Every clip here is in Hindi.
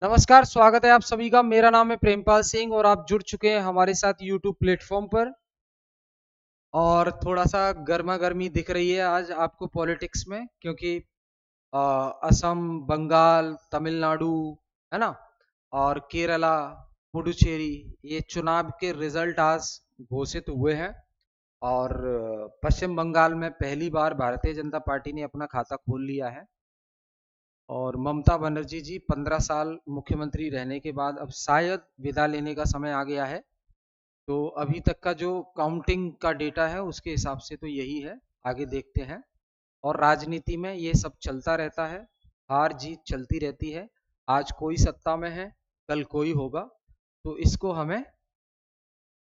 नमस्कार, स्वागत है आप सभी का। मेरा नाम है प्रेमपाल सिंह और आप जुड़ चुके हैं हमारे साथ यूट्यूब प्लेटफॉर्म पर। और थोड़ा सा गर्मा गर्मी दिख रही है आज आपको पॉलिटिक्स में, क्योंकि अ, असम, बंगाल, तमिलनाडु, है ना, और केरला, पुडुचेरी, ये चुनाव के रिजल्ट आज घोषित हुए हैं। और पश्चिम बंगाल में पहली बार भारतीय जनता पार्टी ने अपना खाता खोल लिया है। और ममता बनर्जी जी 15 साल मुख्यमंत्री रहने के बाद अब शायद विदा लेने का समय आ गया है। तो अभी तक का जो काउंटिंग का डेटा है उसके हिसाब से तो यही है। आगे देखते हैं। और राजनीति में ये सब चलता रहता है, हार जीत चलती रहती है। आज कोई सत्ता में है, कल कोई होगा। तो इसको हमें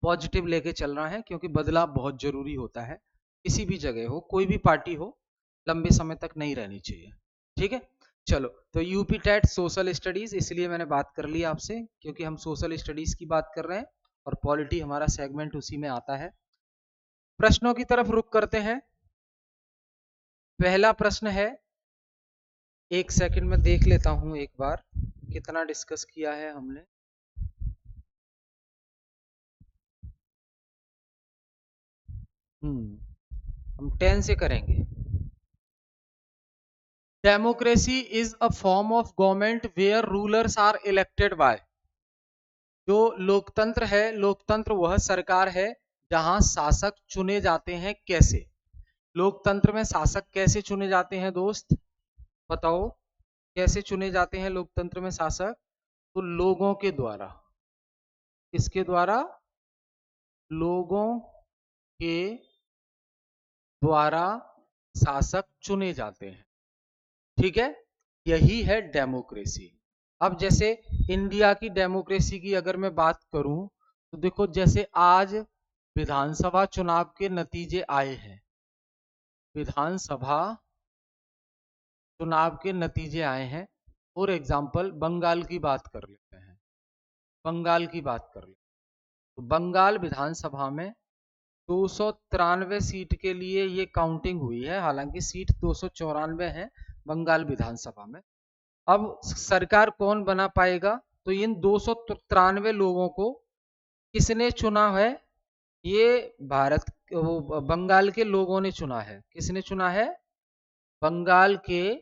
पॉजिटिव लेके चलना है, क्योंकि बदलाव बहुत जरूरी होता है। किसी भी जगह हो, कोई भी पार्टी हो, लंबे समय तक नहीं रहनी चाहिए। ठीक है, चलो। तो यूपी टेट सोशल स्टडीज, इसलिए मैंने बात कर ली आपसे, क्योंकि हम सोशल स्टडीज की बात कर रहे हैं और पॉलिटी हमारा सेगमेंट उसी में आता है। प्रश्नों की तरफ रुख करते हैं। पहला प्रश्न है, एक सेकंड में देख लेता हूं एक बार कितना डिस्कस किया है हमने। हम 10 से करेंगे। Democracy is a form of government where rulers are elected by. जो लोकतंत्र है, लोकतंत्र वह सरकार है जहां शासक चुने जाते हैं। कैसे? लोकतंत्र में शासक कैसे चुने जाते हैं दोस्त, बताओ? कैसे चुने जाते हैं लोकतंत्र में शासक? तो लोगों के द्वारा। किसके द्वारा? लोगों के द्वारा शासक चुने जाते हैं। ठीक है, यही है डेमोक्रेसी। अब जैसे इंडिया की डेमोक्रेसी की अगर मैं बात करूं, तो देखो, जैसे आज विधानसभा चुनाव के नतीजे आए हैं। विधानसभा चुनाव के नतीजे आए हैं। फॉर एग्जाम्पल बंगाल की बात कर लेते हैं। बंगाल की बात कर लेते हैं। तो बंगाल विधानसभा में 293 सीट के लिए ये काउंटिंग हुई है, हालांकि सीट 294 है बंगाल विधानसभा में। अब सरकार कौन बना पाएगा? तो इन 293 लोगों को किसने चुना है? ये भारत, वो बंगाल के लोगों ने चुना है। किसने चुना है? बंगाल के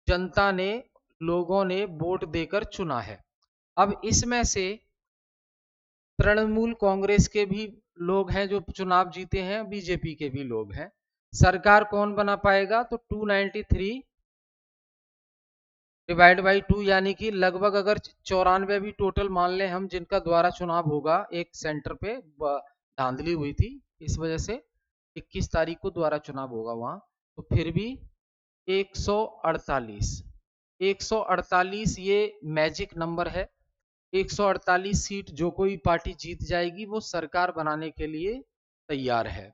जनता ने, लोगों ने वोट देकर चुना है। अब इसमें से तृणमूल कांग्रेस के भी लोग हैं जो चुनाव जीते हैं, बीजेपी के भी लोग हैं। सरकार कौन बना पाएगा? तो 293 डिवाइड बाई 2, यानी कि लगभग अगर 94 भी टोटल मान लें हम, जिनका द्वारा चुनाव होगा। एक सेंटर पे धांधली हुई थी, इस वजह से 21 तारीख को द्वारा चुनाव होगा वहां। तो फिर भी 148, 148 ये मैजिक नंबर है। 148 सीट जो कोई पार्टी जीत जाएगी वो सरकार बनाने के लिए तैयार है।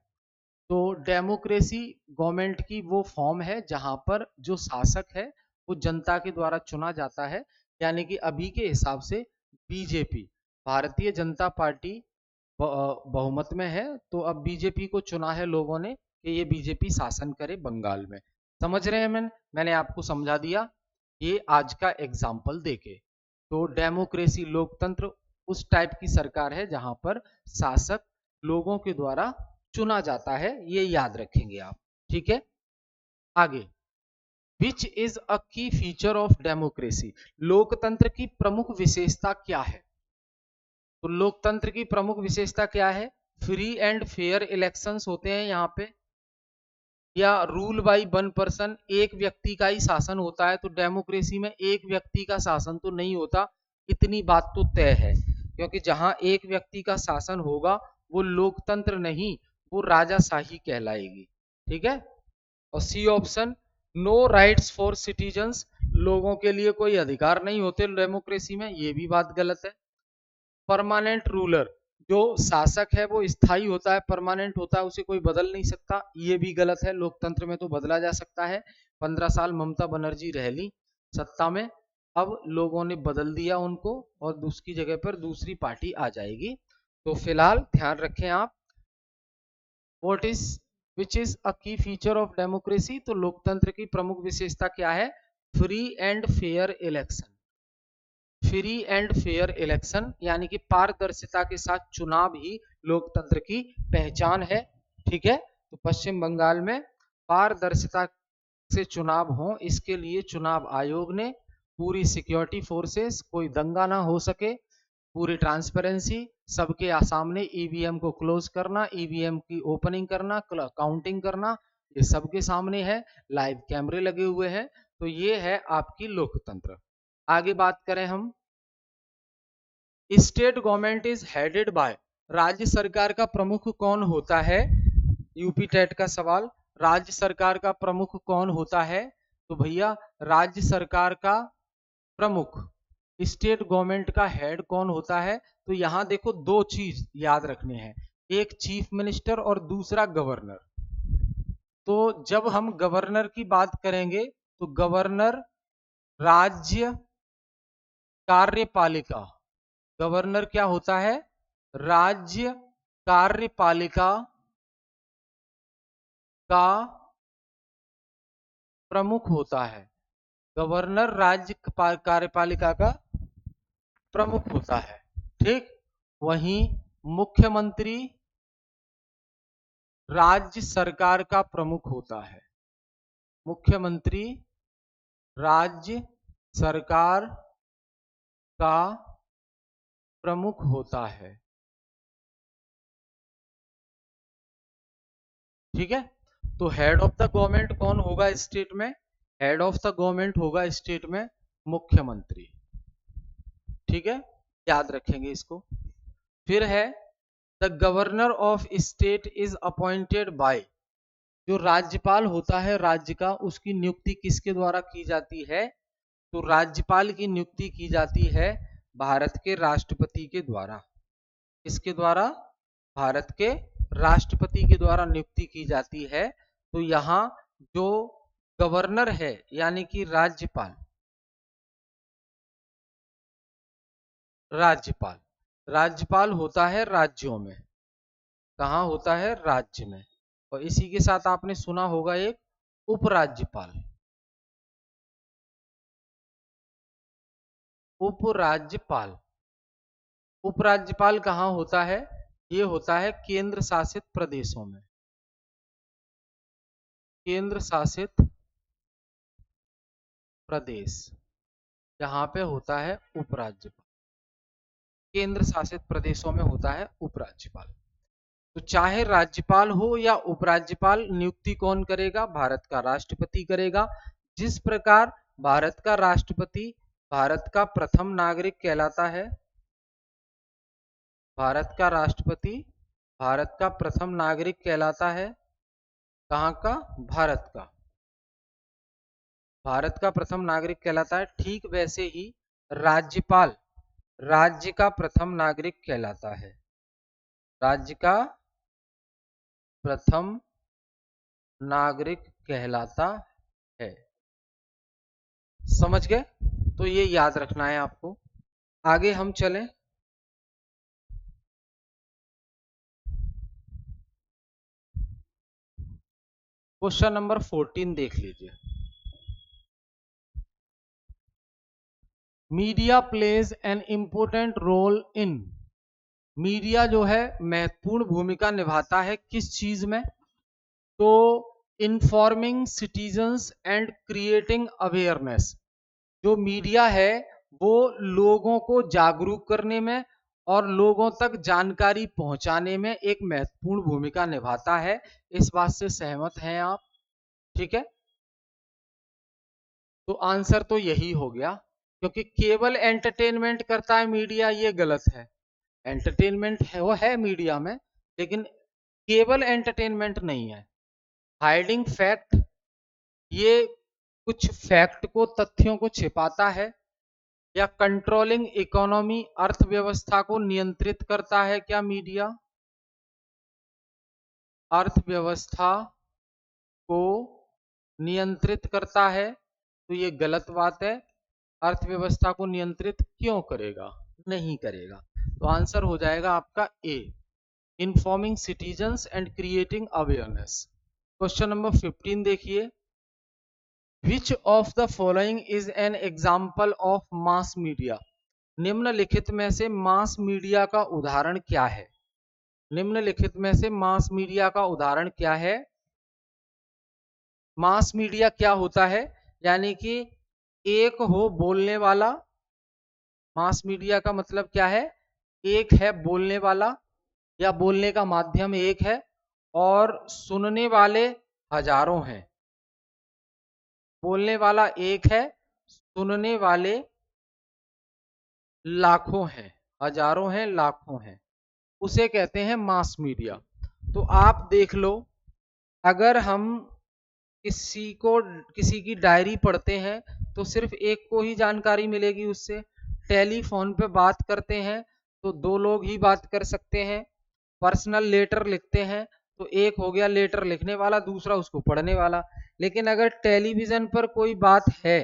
तो डेमोक्रेसी गवर्नमेंट की वो फॉर्म है जहां पर जो शासक है वो जनता के द्वारा चुना जाता है। यानी कि अभी के हिसाब से बीजेपी, भारतीय जनता पार्टी बहुमत में है। तो अब बीजेपी को चुना है लोगों ने कि ये बीजेपी शासन करे बंगाल में। समझ रहे हैं? मैंने आपको समझा दिया ये आज का एग्जाम्पल देके। तो डेमोक्रेसी, लोकतंत्र, उस टाइप की सरकार है जहां पर शासक लोगों के द्वारा चुना जाता है। ये याद रखेंगे आप। ठीक है, आगे। विच इज अ की फीचर ऑफ डेमोक्रेसी। लोकतंत्र की प्रमुख विशेषता क्या है? तो लोकतंत्र की प्रमुख विशेषता क्या है? फ्री एंड फेयर इलेक्शंस होते हैं यहाँ पे, या रूल बाई वन पर्सन, एक व्यक्ति का ही शासन होता है। तो डेमोक्रेसी में एक व्यक्ति का शासन तो नहीं होता, इतनी बात तो तय है। क्योंकि जहां एक व्यक्ति का शासन होगा वो लोकतंत्र नहीं, वो राजाशाही कहलाएगी। ठीक है। और C option, no rights for citizens, लोगों के लिए कोई अधिकार नहीं होते डेमोक्रेसी में, ये भी बात गलत है। परमानेंट रूलर, जो शासक है वो स्थायी होता है, परमानेंट होता है, उसे कोई बदल नहीं सकता, ये भी गलत है। लोकतंत्र में तो बदला जा सकता है। 15 साल ममता बनर्जी रह ली सत्ता में, अब लोगों ने बदल दिया उनको और उसकी जगह पर दूसरी पार्टी आ जाएगी। तो फिलहाल ध्यान रखें आप, what is, which is a की फीचर ऑफ डेमोक्रेसी। तो लोकतंत्र की प्रमुख विशेषता क्या है? Free and fair election. Free and fair election, यानी कि पारदर्शिता के साथ चुनाव ही लोकतंत्र की पहचान है। ठीक है, तो पश्चिम बंगाल में पारदर्शिता से चुनाव हो, इसके लिए चुनाव आयोग ने पूरी सिक्योरिटी फोर्सेस, कोई दंगा ना हो सके, पूरी ट्रांसपेरेंसी, सबके सामने ईवीएम को क्लोज करना, ईवीएम की ओपनिंग करना, काउंटिंग करना, ये सबके सामने है, लाइव कैमरे लगे हुए हैं। तो ये है आपकी लोकतंत्र। आगे बात करें हम, state government is headed by, राज्य सरकार का प्रमुख कौन होता है? यूपी टेट का सवाल, राज्य सरकार का प्रमुख कौन होता है? तो भैया राज्य सरकार का प्रमुख, स्टेट गवर्नमेंट का हेड कौन होता है? तो यहां देखो दो चीज याद रखने हैं, एक चीफ मिनिस्टर और दूसरा गवर्नर। तो जब हम गवर्नर की बात करेंगे तो गवर्नर राज्य कार्यपालिका, गवर्नर क्या होता है? राज्य कार्यपालिका का प्रमुख होता है। गवर्नर राज्य कार्यपालिका का प्रमुख होता है। ठीक, वहीं मुख्यमंत्री राज्य सरकार का प्रमुख होता है। मुख्यमंत्री राज्य सरकार का प्रमुख होता है। ठीक है, तो हेड ऑफ द गवर्नमेंट कौन होगा स्टेट में? हेड ऑफ द गवर्नमेंट होगा स्टेट में मुख्यमंत्री। ठीक है, याद रखेंगे इसको। फिर है the governor of state is appointed by, जो राज्यपाल होता है राज्य का, उसकी नियुक्ति किसके द्वारा की जाती है? तो राज्यपाल की नियुक्ति की जाती है भारत के राष्ट्रपति के द्वारा। किसके द्वारा? भारत के राष्ट्रपति के द्वारा नियुक्ति की जाती है। तो यहां जो गवर्नर है यानी कि राज्यपाल, राज्यपाल राज्यपाल होता है राज्यों में। कहाँ होता है? राज्य में। और इसी के साथ आपने सुना होगा एक उपराज्यपाल। उपराज्यपाल, उपराज्यपाल कहाँ होता है? ये होता है केंद्र शासित प्रदेशों में। केंद्र शासित प्रदेश, जहां पे होता है उपराज्यपाल, केंद्र शासित प्रदेशों में होता है उपराज्यपाल। तो चाहे राज्यपाल हो या उपराज्यपाल, नियुक्ति कौन करेगा? भारत का राष्ट्रपति करेगा। जिस प्रकार भारत का राष्ट्रपति भारत का प्रथम नागरिक कहलाता है, भारत का राष्ट्रपति भारत का प्रथम नागरिक कहलाता है। कहाँ का? भारत का, भारत का प्रथम नागरिक कहलाता है। ठीक वैसे ही राज्यपाल राज्य का प्रथम नागरिक कहलाता है। राज्य का प्रथम नागरिक कहलाता है। समझ गए? तो ये याद रखना है आपको। आगे हम चलें, क्वेश्चन नंबर 14 देख लीजिए। Media plays an important role in, media जो है महत्वपूर्ण भूमिका निभाता है किस चीज में? तो informing citizens and creating awareness, जो मीडिया है वो लोगों को जागरूक करने में और लोगों तक जानकारी पहुंचाने में एक महत्वपूर्ण भूमिका निभाता है। इस बात से सहमत हैं आप? ठीक है, तो आंसर तो यही हो गया, क्योंकि केवल एंटरटेनमेंट करता है मीडिया, ये गलत है। एंटरटेनमेंट है वो है मीडिया में, लेकिन केवल एंटरटेनमेंट नहीं है। हाइडिंग फैक्ट, ये कुछ फैक्ट को, तथ्यों को छिपाता है। या कंट्रोलिंग इकोनॉमी, अर्थव्यवस्था को नियंत्रित करता है क्या मीडिया? अर्थव्यवस्था को नियंत्रित करता है, तो ये गलत बात है। अर्थव्यवस्था को नियंत्रित क्यों करेगा? नहीं करेगा। तो आंसर हो जाएगा आपका A, informing citizens and creating awareness. Question number 15 देखिए, which of the following is an example of mass media, निम्नलिखित में से मास मीडिया का उदाहरण क्या है? निम्नलिखित में से मास मीडिया का उदाहरण क्या है? मास मीडिया क्या होता है? यानी कि एक हो बोलने वाला। मास मीडिया का मतलब क्या है? एक है बोलने वाला या बोलने का माध्यम एक है और सुनने वाले हजारों हैं। बोलने वाला एक है, सुनने वाले लाखों हैं, हजारों हैं, लाखों हैं, उसे कहते हैं मास मीडिया। तो आप देख लो, अगर हम किसी की डायरी पढ़ते हैं तो सिर्फ एक को ही जानकारी मिलेगी उससे। टेलीफोन पे बात करते हैं तो दो लोग ही बात कर सकते हैं। पर्सनल लेटर लिखते हैं तो एक हो गया लेटर लिखने वाला, दूसरा उसको पढ़ने वाला। लेकिन अगर टेलीविजन पर कोई बात है,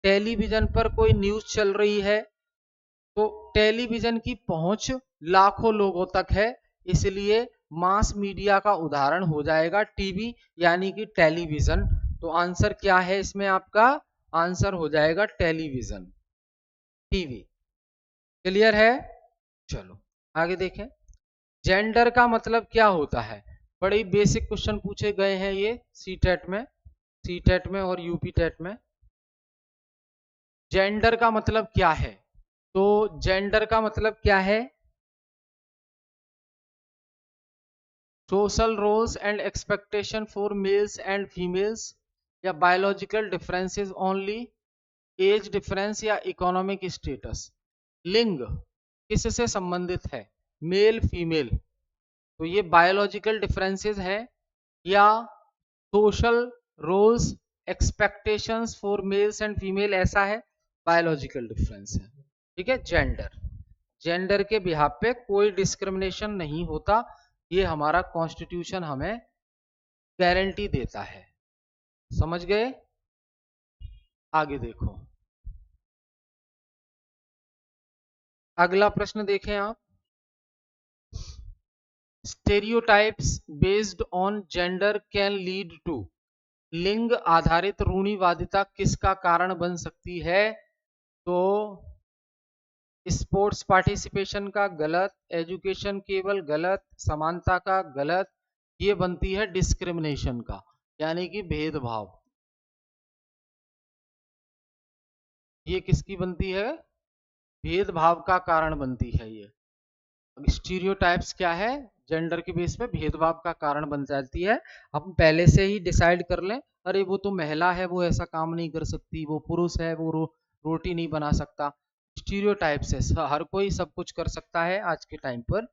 टेलीविजन पर कोई न्यूज चल रही है, तो टेलीविजन की पहुंच लाखों लोगों तक है, इसलिए मास मीडिया का उदाहरण हो जाएगा टीवी यानी कि टेलीविजन। तो आंसर क्या है इसमें? आपका आंसर हो जाएगा टेलीविजन, टीवी। क्लियर है? चलो आगे देखें। जेंडर का मतलब क्या होता है? बड़े बेसिक क्वेश्चन पूछे गए हैं ये सी टेट में और यूपी टेट में। जेंडर का मतलब क्या है? तो जेंडर का मतलब क्या है? Social roles and expectation for males and females, या biological differences only, age difference या इकोनॉमिक स्टेटस। लिंग किससे संबंधित है? मेल फीमेल, तो ये बायोलॉजिकल डिफरेंसेस है, या social roles expectations for males and female, ऐसा है, बायोलॉजिकल डिफरेंस है। ठीक है, जेंडर, जेंडर के बिहाफ पे कोई डिस्क्रिमिनेशन नहीं होता, ये हमारा कॉन्स्टिट्यूशन हमें गारंटी देता है। समझ गए? आगे देखो, अगला प्रश्न देखें आप। Stereotypes based on gender can lead to, लिंग आधारित रूढ़िवादिता किसका कारण बन सकती है? तो स्पोर्ट्स पार्टिसिपेशन का गलत, एजुकेशन केवल गलत, समानता का गलत, ये बनती है डिस्क्रिमिनेशन का, यानी कि भेदभाव। ये किसकी बनती है? भेदभाव का कारण बनती है ये। स्टीरियोटाइप्स क्या है? जेंडर के बेस पे भेदभाव का कारण बन जाती है। हम पहले से ही डिसाइड कर लें, अरे वो तो महिला है, वो ऐसा काम नहीं कर सकती, वो पुरुष है, वो रोटी नहीं बना सकता। स्टीरियोटाइप्स है, हर कोई सब कुछ कर सकता है आज के टाइम पर।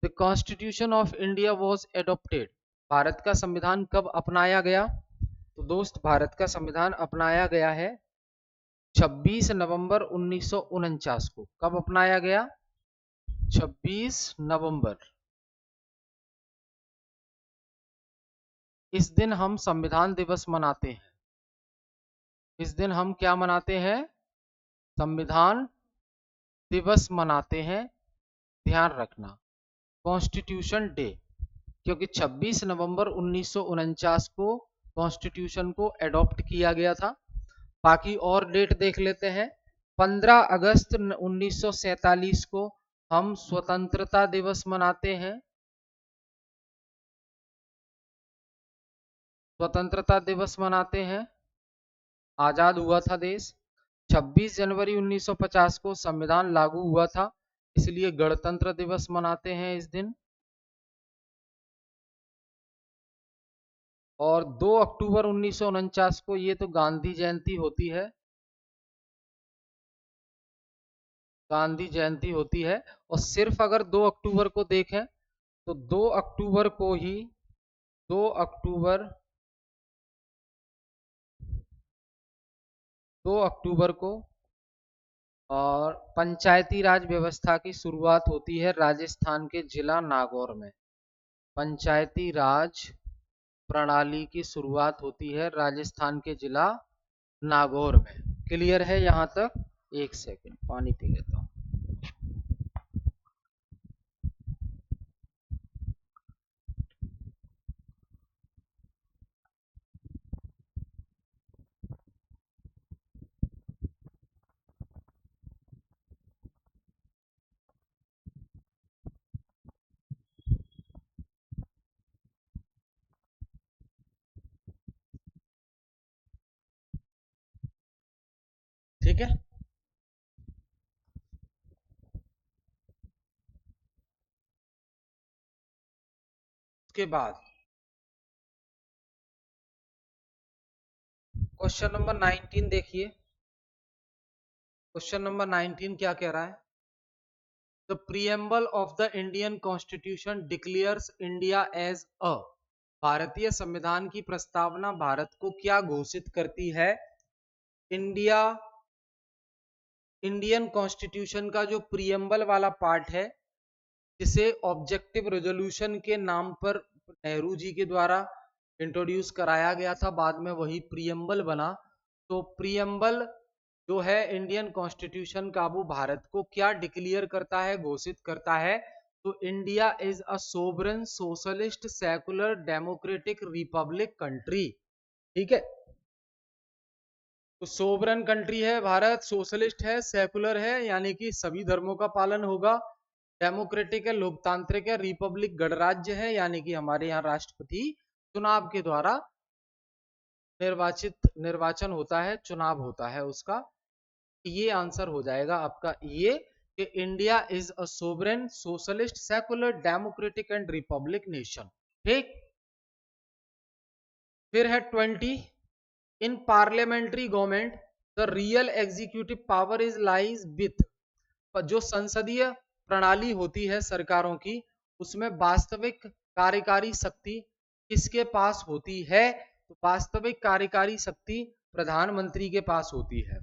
The constitution of India was adopted, Bharat का संविधान कब अपनाया गया? तो दोस्त, भारत का संविधान अपनाया गया है 26 नवंबर 1949 को। कब अपनाया गया? 26 नवंबर। इस दिन हम संविधान दिवस मनाते हैं। इस दिन हम क्या मनाते हैं? संविधान दिवस मनाते हैं, ध्यान रखना, कॉन्स्टिट्यूशन डे, क्योंकि 26 नवंबर 1949 को कॉन्स्टिट्यूशन को एडॉप्ट किया गया था। बाकी और डेट देख लेते हैं। 15 अगस्त 1947 को हम स्वतंत्रता दिवस मनाते हैं। स्वतंत्रता दिवस मनाते हैं, आजाद हुआ था देश। 26 जनवरी 1950 को संविधान लागू हुआ था, इसलिए गणतंत्र दिवस मनाते हैं इस दिन। और 2 अक्टूबर 1949 को ये तो गांधी जयंती होती है, गांधी जयंती होती है। और सिर्फ अगर 2 अक्टूबर को देखें तो 2 अक्टूबर को ही, 2 अक्टूबर 2 अक्टूबर को और पंचायती राज व्यवस्था की शुरुआत होती है राजस्थान के जिला नागौर में। पंचायती राज प्रणाली की शुरुआत होती है राजस्थान के जिला नागौर में। क्लियर है यहां तक? एक सेकंड पानी पी लेता हूं। ठीक है। उसके बाद क्वेश्चन नंबर 19 देखिए। क्वेश्चन नंबर 19 क्या कह रहा है? The preamble of the Indian constitution declares India as a, भारतीय संविधान की प्रस्तावना भारत को क्या घोषित करती है? इंडिया, इंडियन कॉन्स्टिट्यूशन का जो प्रीएम्बल वाला पार्ट है, जिसे ऑब्जेक्टिव रेजोल्यूशन के नाम पर नेहरू जी के द्वारा इंट्रोड्यूस कराया गया था, बाद में वही प्रीएम्बल बना। तो प्रीएम्बल जो है इंडियन कॉन्स्टिट्यूशन का, वो भारत को क्या डिक्लेयर करता है, घोषित करता है? तो India is a sovereign socialist secular democratic Republic country. ठीक है, तो सोवरेन कंट्री है भारत, सोशलिस्ट है, सेकुलर है, यानी कि सभी धर्मों का पालन होगा, डेमोक्रेटिक है, लोकतांत्रिक है, रिपब्लिक गणराज्य है, यानी कि हमारे यहाँ राष्ट्रपति चुनाव के द्वारा निर्वाचन होता है, चुनाव होता है उसका। ये आंसर हो जाएगा आपका ये, कि India is a sovereign socialist secular democratic and Republic nation. ठीक, फिर है 20, इन parliamentary government the real executive power is lies with, जो संसदीय प्रणाली होती है सरकारों की, उसमें वास्तविक कार्यकारी शक्ति किसके पास होती है? तो वास्तविक कार्यकारी शक्ति प्रधानमंत्री के पास होती है।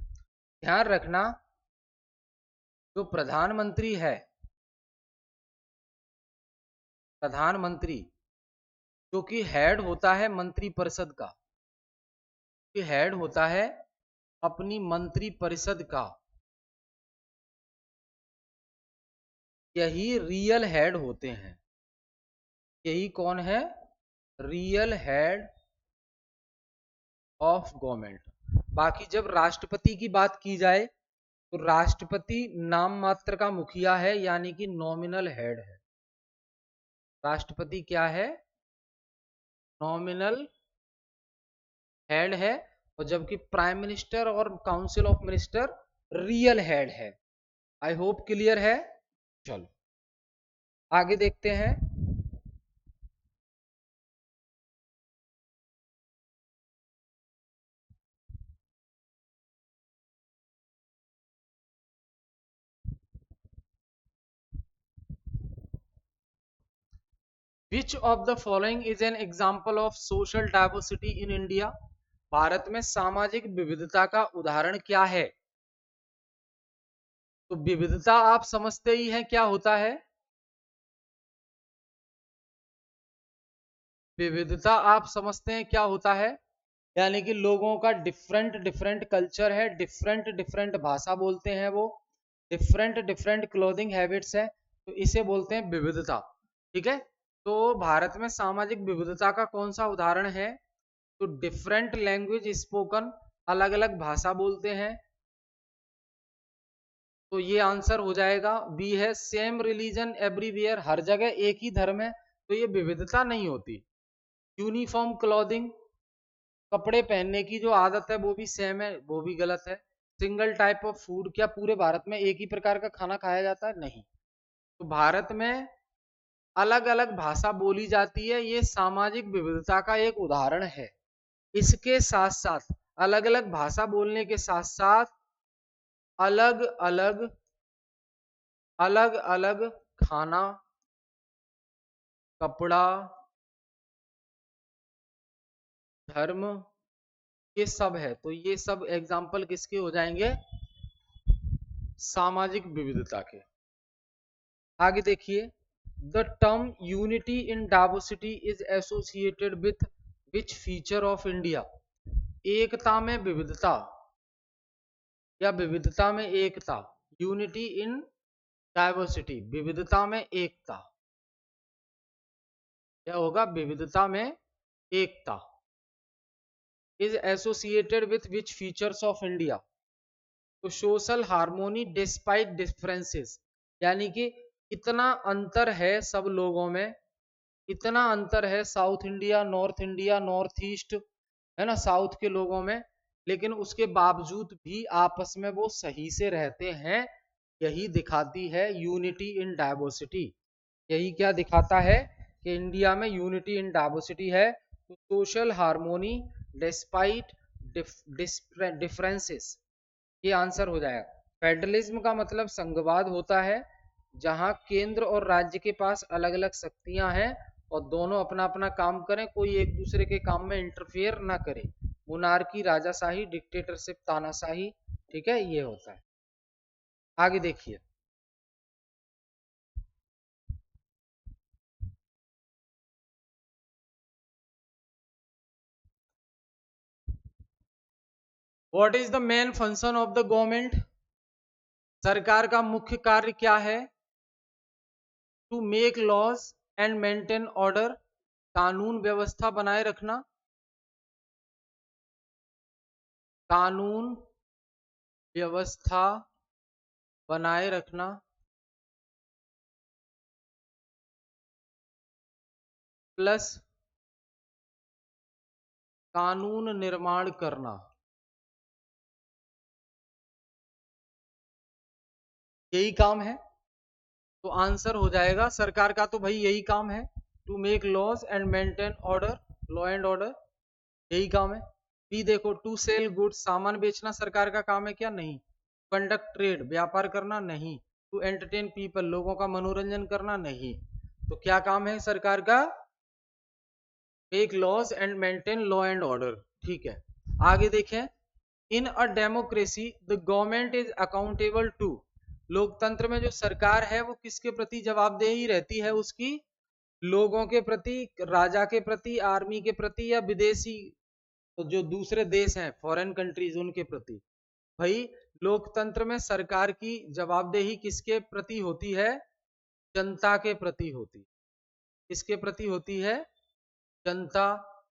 ध्यान रखना, जो प्रधानमंत्री है, प्रधानमंत्री जो कि हेड होता है मंत्रिपरिषद का, कि हेड होता है अपनी मंत्रिपरिषद का, यही रियल हेड होते हैं। यही कौन है? Real head of government. बाकी जब राष्ट्रपति की बात की जाए, तो राष्ट्रपति नाम मात्र का मुखिया है, यानी कि नॉमिनल हेड है। राष्ट्रपति क्या है? नॉमिनल हेड है, और जबकि प्राइम मिनिस्टर और council of minister real head है। आई होप क्लियर है। चलो आगे देखते हैं। विच of the following is an example of social diversity in India? Bharat में सामाजिक विविधता का उदाहरण क्या है? तो विविधता आप समझते ही हैं क्या होता है। विविधता आप समझते हैं क्या होता है? यानी कि लोगों का डिफरेंट डिफरेंट कल्चर है, डिफरेंट डिफरेंट भाषा बोलते हैं वो, डिफरेंट डिफरेंट क्लोथिंग हैबिट्स है, तो इसे बोलते हैं विविधता। ठीक है, तो भारत में सामाजिक विविधता का कौन सा उदाहरण है? तो डिफरेंट लैंग्वेज स्पोकन, अलग अलग भाषा बोलते हैं, तो ये आंसर हो जाएगा बी है। सेम रिलीजन एवरीवेयर, हर जगह एक ही धर्म है, तो ये विविधता नहीं होती। यूनिफॉर्म क्लॉथिंग, कपड़े पहनने की जो आदत है वो भी सेम है, वो भी गलत है। सिंगल टाइप ऑफ फूड, क्या पूरे भारत में एक ही प्रकार का खाना खाया जाता है? नहीं। तो भारत में अलग अलग भाषा बोली जाती है, ये सामाजिक विविधता का एक उदाहरण है। इसके साथ साथ अलग अलग भाषा बोलने के साथ साथ अलग अलग अलग अलग खाना, कपड़ा, धर्म, ये सब है। तो ये सब एग्जाम्पल किसके हो जाएंगे? सामाजिक विविधता के। आगे देखिए, the term unity in diversity is associated with which feature of India? एकता में विविधता या विविधता में एकता, यूनिटी इन डाइवर्सिटी, विविधता में एकता, क्या होगा? विविधता में एकता। Is associated with which features of India? तो सोशल हार्मोनी डिस्पाइट डिफरेंसेस, यानी कि इतना अंतर है सब लोगों में, इतना अंतर है साउथ इंडिया, नॉर्थ ईस्ट, है ना, साउथ के लोगों में, लेकिन उसके बावजूद भी आपस में वो सही से रहते हैं। यही दिखाती है यूनिटी इन डाइवर्सिटी। यही क्या दिखाता है कि इंडिया में यूनिटी इन डाइवर्सिटी है। तो सोशल हार्मोनी डिस्पाइट डिफरेंसेस, ये आंसर हो जाएगा। फेडरलिज्म का मतलब संघवाद होता है जहां केंद्र और राज्य के पास अलग अलग शक्तियां हैं और दोनों अपना अपना काम करें, कोई एक दूसरे के काम में इंटरफेयर ना करे। मोनार्की, राजाशाही, डिक्टेटरशिप, तानाशाही, ठीक है, ये होता है। आगे देखिए, what is the main function of the government. सरकार का मुख्य कार्य क्या है? To make laws and maintain order, कानून व्यवस्था बनाए रखना, कानून व्यवस्था बनाए रखना, प्लस कानून निर्माण करना, यही काम है। तो आंसर हो जाएगा सरकार का तो भाई यही काम है, to make laws and maintain order, law and order, यही काम है। बी देखो, टू सेल गुड्स, सामान बेचना सरकार का काम है क्या? नहीं। कंडक्ट ट्रेड, व्यापार करना? नहीं। टू एंटरटेन पीपल, लोगों का मनोरंजन करना? नहीं। तो क्या काम है सरकार का? Make laws and maintain law and order, ठीक है। आगे देखें, in a democracy the government is accountable to, लोकतंत्र में जो सरकार है वो किसके प्रति जवाबदेही रहती है? उसकी लोगों के प्रति, राजा के प्रति, आर्मी के प्रति, या विदेशी तो जो दूसरे देश हैं, फॉरेन कंट्रीज, उनके प्रति। भाई लोकतंत्र में सरकार की जवाबदेही किसके प्रति होती है? जनता के प्रति होती। किसके प्रति होती है? जनता,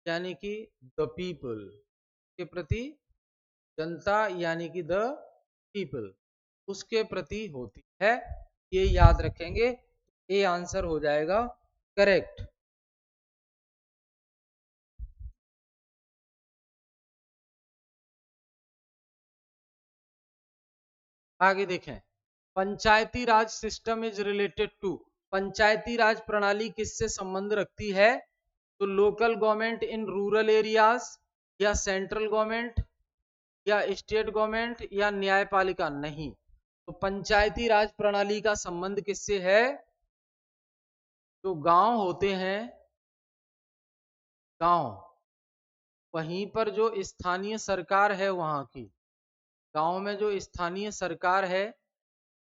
यानी कि द पीपल के प्रति, जनता यानी कि द पीपल, उसके प्रति होती है। ये याद रखेंगे, ये आंसर हो जाएगा करेक्ट। आगे देखें, पंचायती राज सिस्टम इज रिलेटेड टू, पंचायती राज प्रणाली किससे संबंध रखती है? तो local government in rural areas, या सेंट्रल गवर्नमेंट, या स्टेट गवर्नमेंट, या न्यायपालिका? नहीं। तो पंचायती राज प्रणाली का संबंध किससे है? जो गांव होते हैं, गांव, वहीं पर जो स्थानीय सरकार है वहां की, गांव में जो स्थानीय सरकार है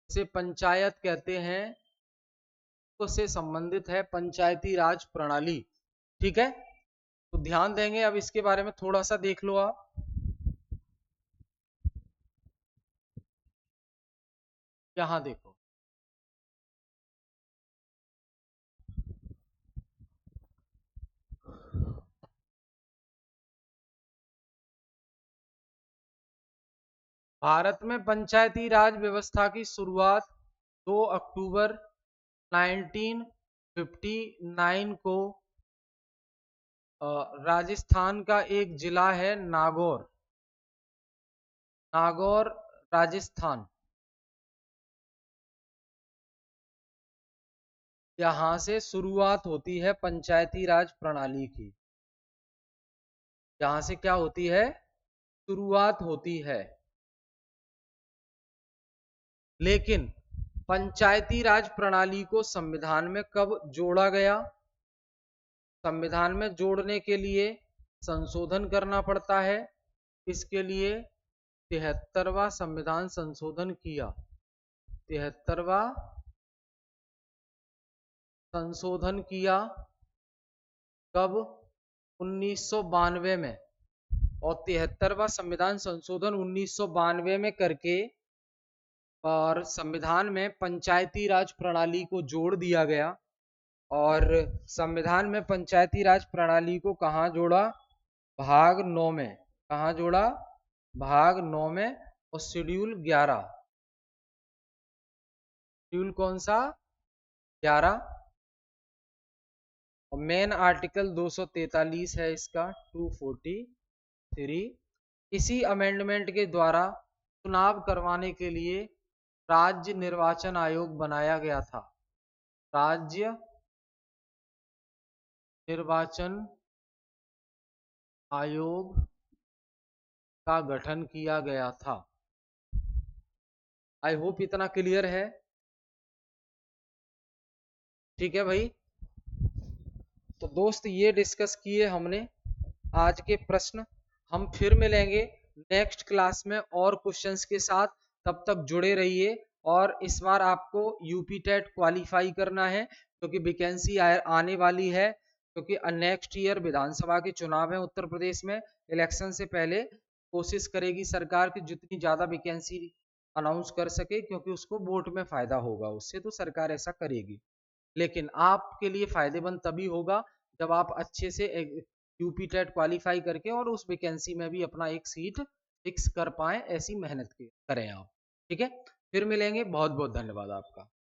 उसे पंचायत कहते हैं, तो से संबंधित है पंचायती राज प्रणाली, ठीक है। तो ध्यान देंगे, अब इसके बारे में थोड़ा सा देख लो आप। यहां देखो, भारत में पंचायती राज व्यवस्था की शुरुआत 2 अक्टूबर 1959 को राजस्थान का एक जिला है नागौर, नागौर राजस्थान, यहाँ से शुरुआत होती है पंचायती राज प्रणाली की। यहाँ से क्या होती है? शुरुआत होती है। लेकिन पंचायती राज प्रणाली को संविधान में कब जोड़ा गया? संविधान में जोड़ने के लिए संशोधन करना पड़ता है। इसके लिए 73वां संविधान संशोधन किया, 73वां संशोधन किया, कब? 1992 में। और 73वां संविधान संशोधन 1992 में करके और संविधान में पंचायती राज प्रणाली को जोड़ दिया गया। और संविधान में पंचायती राज प्रणाली को कहाँ जोड़ा? भाग 9 में। कहाँ जोड़ा? भाग 9 में। और शेड्यूल 11, शेड्यूल कौन सा? 11। और मेन आर्टिकल 243 है इसका, 243। इसी अमेंडमेंट के द्वारा चुनाव करवाने के लिए राज्य निर्वाचन आयोग बनाया गया था। राज्य निर्वाचन आयोग का गठन किया गया था। आई होप इतना क्लियर है। ठीक है भाई, तो दोस्त ये डिस्कस किए हमने आज के प्रश्न। हम फिर मिलेंगे नेक्स्ट क्लास में और क्वेश्चंस के साथ। तब तक जुड़े रहिए। और इस बार आपको यूपी टेट क्वालिफाई करना है क्योंकि वैकेंसी आने वाली है, क्योंकि नेक्स्ट ईयर विधानसभा के चुनाव है उत्तर प्रदेश में। इलेक्शन से पहले कोशिश करेगी सरकार कि जितनी ज्यादा वैकेंसी अनाउंस कर सके, क्योंकि उसको वोट में फायदा होगा उससे, तो सरकार ऐसा करेगी। लेकिन आपके लिए फायदेमंद तभी होगा जब आप अच्छे से यूपी टेट क्वालिफाई करके और उस वैकेंसी में भी अपना एक सीट फिक्स कर पाए, ऐसी मेहनत करें आप। ठीक है, फिर मिलेंगे। बहुत बहुत धन्यवाद आपका।